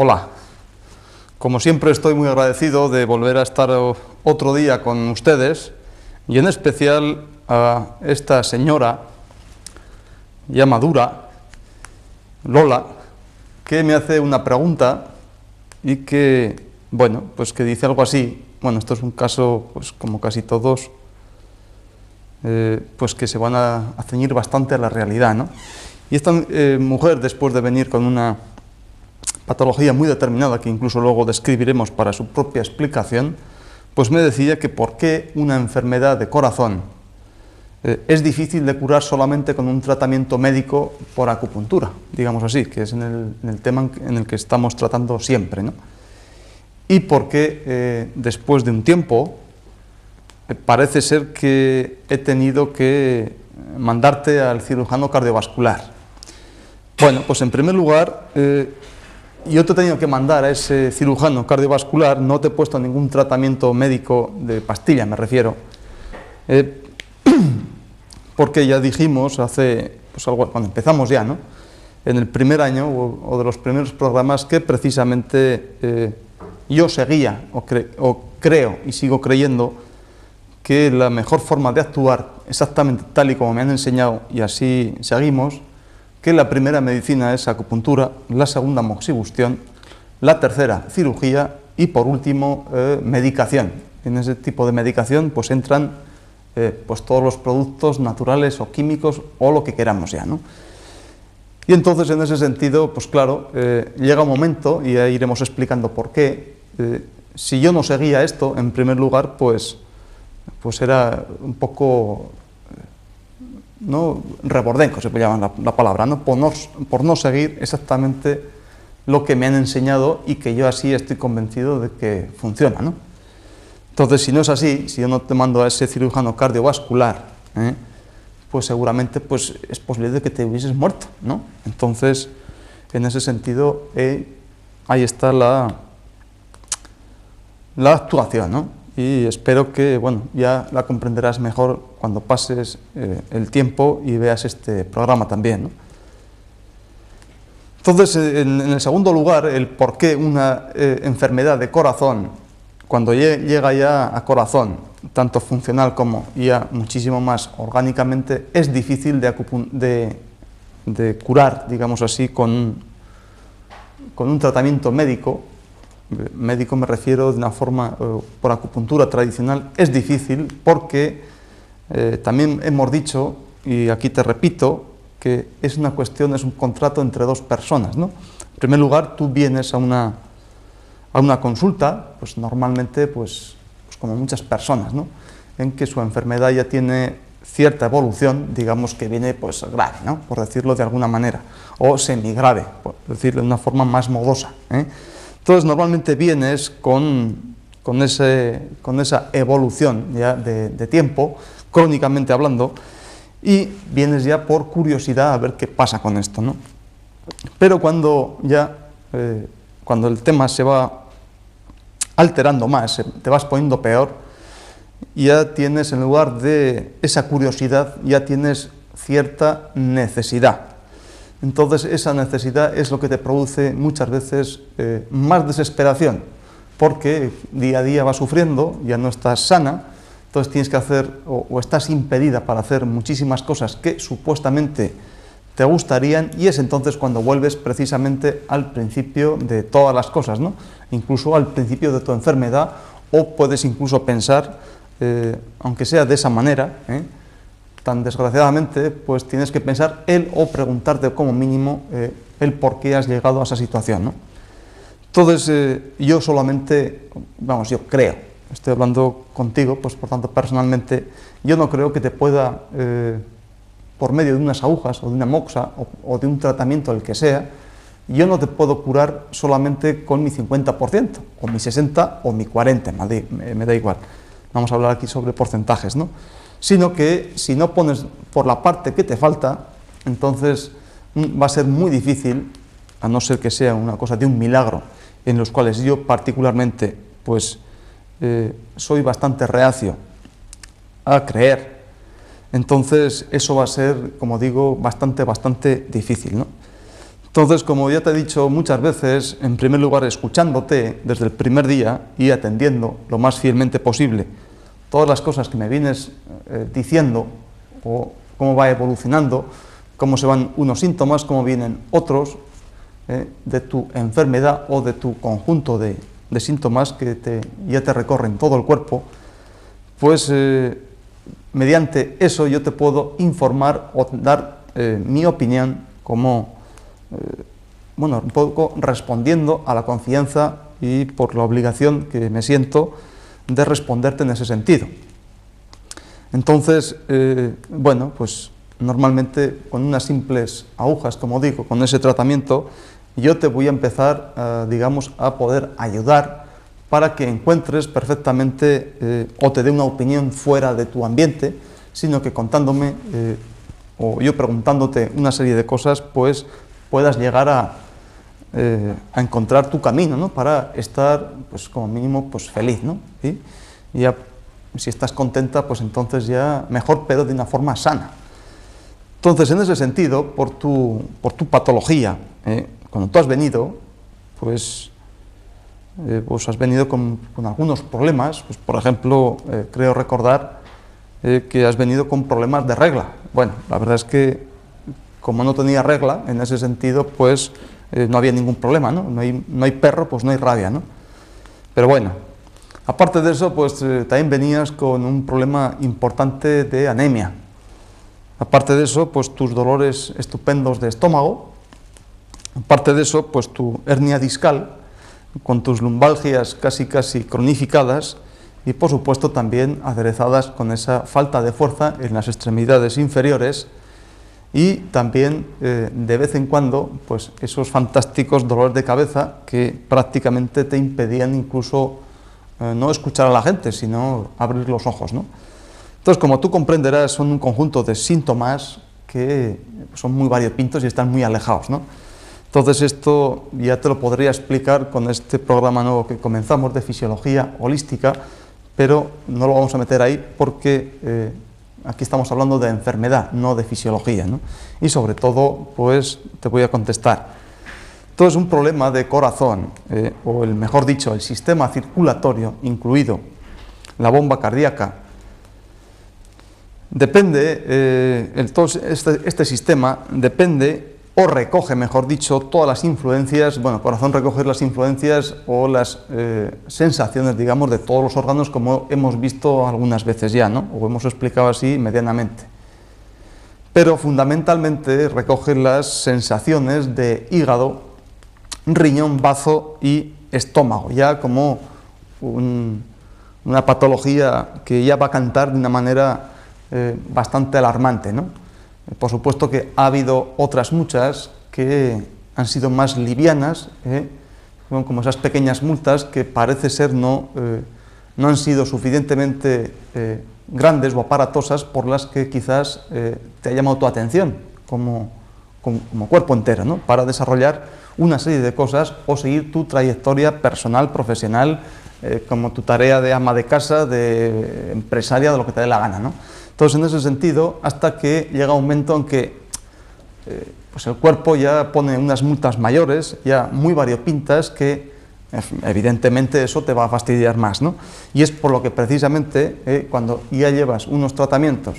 Hola, como siempre estoy muy agradecido de volver a estar otro día con ustedes y en especial a esta señora ya madura, Lola, que me hace una pregunta y que, bueno, pues que dice algo así. Bueno, esto es un caso, pues como casi todos, pues que se van a ceñir bastante a la realidad, ¿no? Y esta mujer, después de venir con una patología muy determinada, que incluso luego describiremos para su propia explicación, pues me decía que por qué una enfermedad de corazón es difícil de curar solamente con un tratamiento médico por acupuntura, digamos así, que es en el tema en el que estamos tratando siempre, ¿no? Y por qué después de un tiempo parece ser que he tenido que mandarte al cirujano cardiovascular. Bueno, pues en primer lugar, yo te he tenido que mandar a ese cirujano cardiovascular, no te he puesto ningún tratamiento médico de pastilla, me refiero, porque ya dijimos hace, pues cuando empezamos ya, ¿no?, en el primer año o de los primeros programas, que precisamente yo seguía o creo y sigo creyendo que la mejor forma de actuar, exactamente tal y como me han enseñado, y así seguimos, que la primera medicina es acupuntura, la segunda moxibustión, la tercera cirugía y por último medicación. En ese tipo de medicación pues entran pues todos los productos naturales o químicos o lo que queramos ya, ¿no? Y entonces en ese sentido, pues claro, llega un momento, y ahí iremos explicando por qué, si yo no seguía esto, en primer lugar, pues era un poco, ¿no?, rebordenco, se puede llamar la palabra, ¿no?, por no seguir exactamente lo que me han enseñado y que yo así estoy convencido de que funciona, ¿no? Entonces, si no es así, si yo no te mando a ese cirujano cardiovascular, pues seguramente pues, es posible de que te hubieses muerto, ¿no? Entonces, en ese sentido, ahí está la actuación, ¿no? Y espero que, bueno, ya la comprenderás mejor cuando pases el tiempo y veas este programa también, ¿no? Entonces, en el segundo lugar, el por qué una enfermedad de corazón, cuando llega ya a corazón, tanto funcional como ya muchísimo más orgánicamente, es difícil de curar, digamos así, con un tratamiento médico. Médico me refiero de una forma por acupuntura tradicional, es difícil porque también hemos dicho, y aquí te repito, que es una cuestión, es un contrato entre dos personas, ¿no? En primer lugar, tú vienes a una consulta, pues normalmente, pues como muchas personas, ¿no?, en que su enfermedad ya tiene cierta evolución, digamos que viene pues grave, ¿no?, por decirlo de alguna manera, o semigrave, por decirlo de una forma más modosa, Entonces, normalmente vienes con esa evolución ya de tiempo, crónicamente hablando, y vienes ya por curiosidad a ver qué pasa con esto, ¿no? Pero cuando el tema se va alterando más, te vas poniendo peor, ya tienes, en lugar de esa curiosidad, ya tienes cierta necesidad. Entonces esa necesidad es lo que te produce muchas veces más desesperación, porque día a día vas sufriendo, ya no estás sana, entonces tienes que hacer, o estás impedida para hacer muchísimas cosas que supuestamente te gustarían, y es entonces cuando vuelves precisamente al principio de todas las cosas, ¿no?, incluso al principio de tu enfermedad, o puedes incluso pensar, aunque sea de esa manera, tan desgraciadamente, pues tienes que pensar o preguntarte como mínimo el por qué has llegado a esa situación, ¿no? Entonces, yo solamente, vamos, yo creo, estoy hablando contigo, pues por tanto personalmente, yo no creo que te pueda, por medio de unas agujas o de una moxa o de un tratamiento, el que sea, yo no te puedo curar solamente con mi 50%, o mi 60% o mi 40%, me da igual. Vamos a hablar aquí sobre porcentajes, ¿no? Sino que si no pones por la parte que te falta, entonces va a ser muy difícil, a no ser que sea una cosa de un milagro, en los cuales yo particularmente pues soy bastante reacio a creer. Entonces eso va a ser, como digo, bastante difícil, ¿no? Entonces, como ya te he dicho muchas veces, en primer lugar, escuchándote desde el primer día y atendiendo lo más fielmente posible todas las cosas que me vienes diciendo, o cómo va evolucionando, cómo se van unos síntomas, cómo vienen otros de tu enfermedad o de tu conjunto de síntomas que ya te recorren todo el cuerpo, pues mediante eso yo te puedo informar o dar mi opinión como, bueno, un poco respondiendo a la confianza y por la obligación que me siento de responderte en ese sentido. Entonces, bueno, pues normalmente con unas simples agujas, como digo, con ese tratamiento, yo te voy a empezar, digamos, a poder ayudar para que encuentres perfectamente o te dé una opinión fuera de tu ambiente, sino que contándome o yo preguntándote una serie de cosas, pues puedas llegar a encontrar tu camino, ¿no? Para estar, pues como mínimo, pues feliz, ¿no? ¿Sí? Y ya, si estás contenta, pues entonces ya mejor, pero de una forma sana. Entonces, en ese sentido, por tu patología, cuando tú has venido, pues has venido con algunos problemas, pues por ejemplo, creo recordar que has venido con problemas de regla. Bueno, la verdad es que como no tenía regla, en ese sentido, pues no había ningún problema, ¿no? No hay perro, pues no hay rabia, ¿no? Pero bueno, aparte de eso, pues también venías con un problema importante de anemia. Aparte de eso, pues tus dolores estupendos de estómago. Aparte de eso, pues tu hernia discal, con tus lumbalgias casi cronificadas y por supuesto también aderezadas con esa falta de fuerza en las extremidades inferiores y también de vez en cuando pues esos fantásticos dolores de cabeza que prácticamente te impedían incluso no escuchar a la gente, sino abrir los ojos, ¿no? Entonces, como tú comprenderás, son un conjunto de síntomas que son muy variopintos y están muy alejados, ¿no? Entonces esto ya te lo podría explicar con este programa nuevo que comenzamos de fisiología holística, pero no lo vamos a meter ahí porque aquí estamos hablando de enfermedad, no de fisiología, ¿no? Y sobre todo, pues te voy a contestar. Entonces, un problema de corazón, o el mejor dicho, el sistema circulatorio, incluido la bomba cardíaca, depende, este sistema depende o recoge, mejor dicho, todas las influencias, bueno, el corazón recoge las influencias o las sensaciones, digamos, de todos los órganos, como hemos visto algunas veces ya, ¿no? O hemos explicado así medianamente. Pero fundamentalmente recoge las sensaciones de hígado, riñón, bazo y estómago, ya como una patología que ya va a cantar de una manera bastante alarmante, ¿no? Por supuesto que ha habido otras muchas que han sido más livianas, son como esas pequeñas multas que parece ser no han sido suficientemente grandes o aparatosas por las que quizás te ha llamado tu atención como cuerpo entero, ¿no? Para desarrollar una serie de cosas o seguir tu trayectoria personal, profesional, como tu tarea de ama de casa, de empresaria, de lo que te dé la gana, ¿no? Entonces, en ese sentido, hasta que llega un momento en que pues el cuerpo ya pone unas multas mayores, ya muy variopintas, que evidentemente eso te va a fastidiar más, ¿no? Y es por lo que precisamente cuando ya llevas unos tratamientos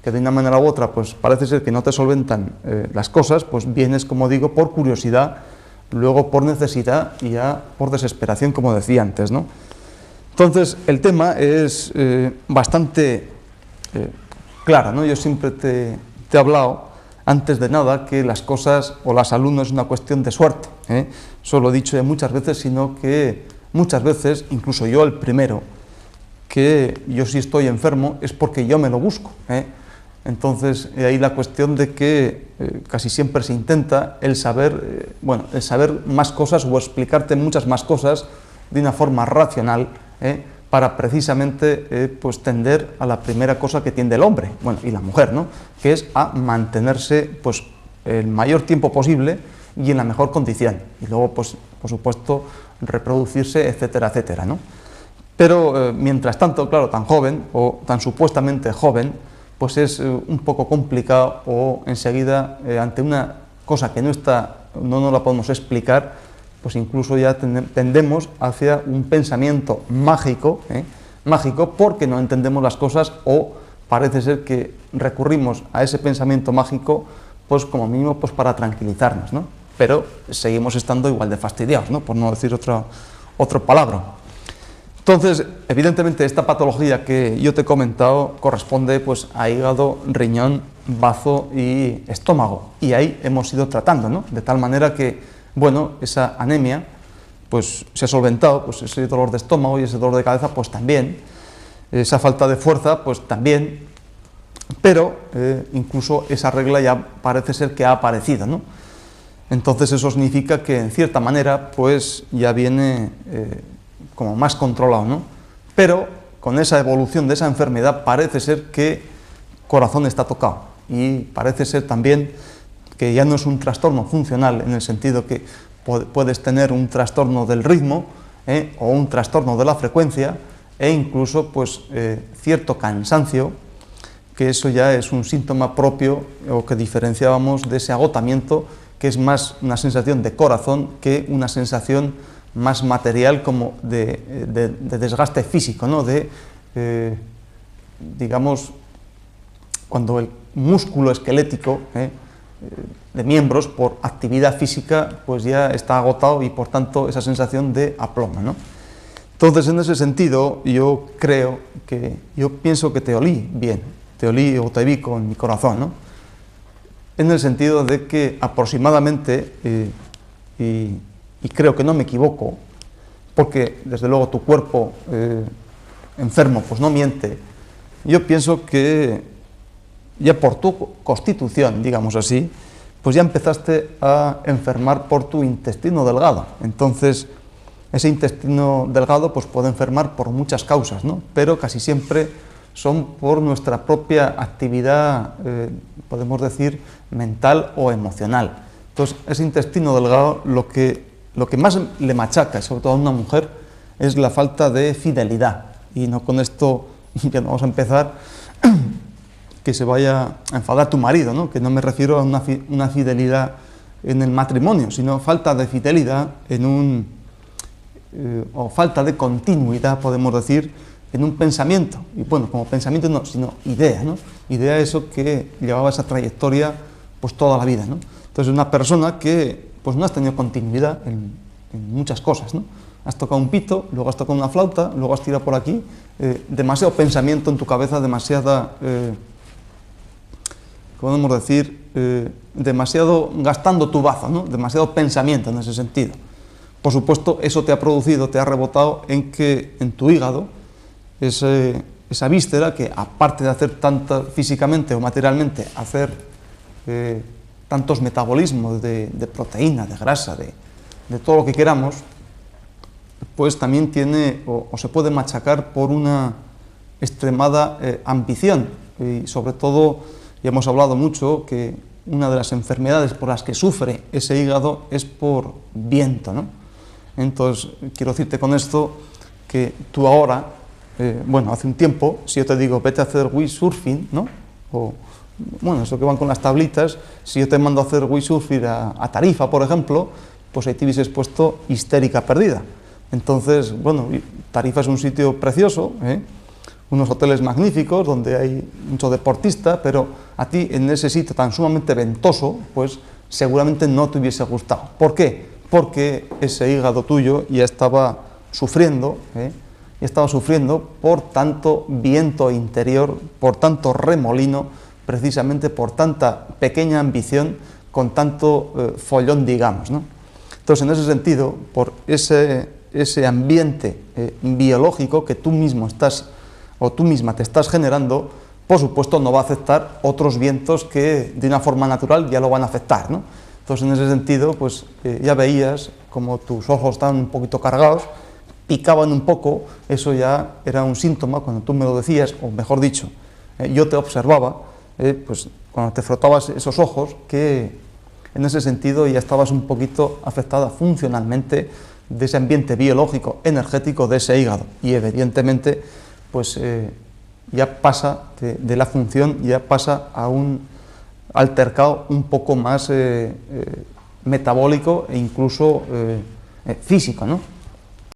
que de una manera u otra pues parece ser que no te solventan las cosas, pues vienes, como digo, por curiosidad, luego por necesidad y ya por desesperación, como decía antes, ¿no? Entonces, el tema es bastante claro, ¿no? Yo siempre te he hablado, antes de nada, que las cosas o la salud no es una cuestión de suerte, eso lo he dicho ya muchas veces, sino que muchas veces, incluso yo el primero, que yo si estoy enfermo es porque yo me lo busco, Entonces, ahí la cuestión de que casi siempre se intenta el saber más cosas o explicarte muchas más cosas de una forma racional, para precisamente pues tender a la primera cosa que tiende el hombre, bueno, y la mujer, ¿no? Que es a mantenerse pues el mayor tiempo posible y en la mejor condición, y luego pues por supuesto reproducirse, etcétera, etcétera, ¿no? Pero mientras tanto, claro, tan joven o tan supuestamente joven, pues es un poco complicado o enseguida ante una cosa que no está no nos la podemos explicar, pues incluso ya tendemos hacia un pensamiento mágico, mágico porque no entendemos las cosas, o parece ser que recurrimos a ese pensamiento mágico pues como mínimo pues para tranquilizarnos, ¿no? Pero seguimos estando igual de fastidiados, ¿no? Por no decir otra palabra. Entonces, evidentemente, esta patología que yo te he comentado corresponde pues a hígado, riñón, bazo y estómago, y ahí hemos ido tratando, ¿no? De tal manera que, bueno, esa anemia pues se ha solventado, pues ese dolor de estómago y ese dolor de cabeza pues también, esa falta de fuerza pues también, pero incluso esa regla ya parece ser que ha aparecido, ¿no? Entonces eso significa que en cierta manera pues ya viene como más controlado, ¿no? Pero con esa evolución de esa enfermedad parece ser que corazón está tocado, y parece ser también que ya no es un trastorno funcional en el sentido que puedes tener un trastorno del ritmo o un trastorno de la frecuencia, e incluso pues cierto cansancio, que eso ya es un síntoma propio o que diferenciábamos de ese agotamiento, que es más una sensación de corazón que una sensación más material, como de desgaste físico, ¿no? Digamos, cuando el músculo esquelético de miembros por actividad física pues ya está agotado, y por tanto esa sensación de aplomo, ¿no? Entonces, en ese sentido, yo pienso que te olí bien, te olí o te vi con mi corazón, ¿no? En el sentido de que aproximadamente, y creo que no me equivoco, porque desde luego tu cuerpo enfermo pues no miente, yo pienso que ya por tu constitución, digamos así, pues ya empezaste a enfermar por tu intestino delgado. Entonces, ese intestino delgado pues puede enfermar por muchas causas, ¿no? Pero casi siempre son por nuestra propia actividad, podemos decir, mental o emocional. Entonces, ese intestino delgado, lo que más le machaca, sobre todo a una mujer, es la falta de fidelidad. Y no con esto que no vamos a empezar que se vaya a enfadar tu marido, ¿no? Que no me refiero a una fidelidad en el matrimonio, sino falta de fidelidad o falta de continuidad, podemos decir, en un pensamiento. Y bueno, como pensamiento no, sino idea, ¿no? Idea, eso que llevaba esa trayectoria pues toda la vida, ¿no? Entonces, una persona que pues no has tenido continuidad en muchas cosas, ¿no? Has tocado un pito, luego has tocado una flauta, luego has tirado por aquí, demasiado pensamiento en tu cabeza, demasiada, podemos decir, demasiado gastando tu bazo, ¿no? Demasiado pensamiento en ese sentido. Por supuesto, eso te ha producido, te ha rebotado en que en tu hígado, esa víscera que, aparte de hacer tanto físicamente o materialmente, hacer tantos metabolismos de proteína, de grasa, de todo lo que queramos, pues también tiene o se puede machacar por una extremada ambición. Y sobre todo, ya hemos hablado mucho que una de las enfermedades por las que sufre ese hígado es por viento, ¿no? Entonces, quiero decirte con esto que tú ahora, bueno, hace un tiempo, si yo te digo vete a hacer windsurfing, ¿no? O, bueno, eso que van con las tablitas, si yo te mando a hacer windsurfing a Tarifa, por ejemplo, pues ahí te hubieses puesto histérica perdida. Entonces, bueno, Tarifa es un sitio precioso, unos hoteles magníficos donde hay mucho deportista, pero a ti en ese sitio tan sumamente ventoso, pues seguramente no te hubiese gustado. ¿Por qué? Porque ese hígado tuyo ya estaba sufriendo, por tanto viento interior, por tanto remolino, precisamente por tanta pequeña ambición, con tanto follón, digamos, ¿no? Entonces, en ese sentido, por ese ambiente biológico que tú mismo estás, o tú misma te estás generando, por supuesto no va a aceptar otros vientos que de una forma natural ya lo van a afectar, ¿no? Entonces, en ese sentido, pues ya veías como tus ojos estaban un poquito cargados, picaban un poco, eso ya era un síntoma cuando tú me lo decías, o mejor dicho, yo te observaba, pues cuando te frotabas esos ojos, que en ese sentido ya estabas un poquito afectada funcionalmente de ese ambiente biológico, energético de ese hígado, y evidentemente pues ya pasa de la función, ya pasa a un altercado un poco más metabólico e incluso físico, ¿no?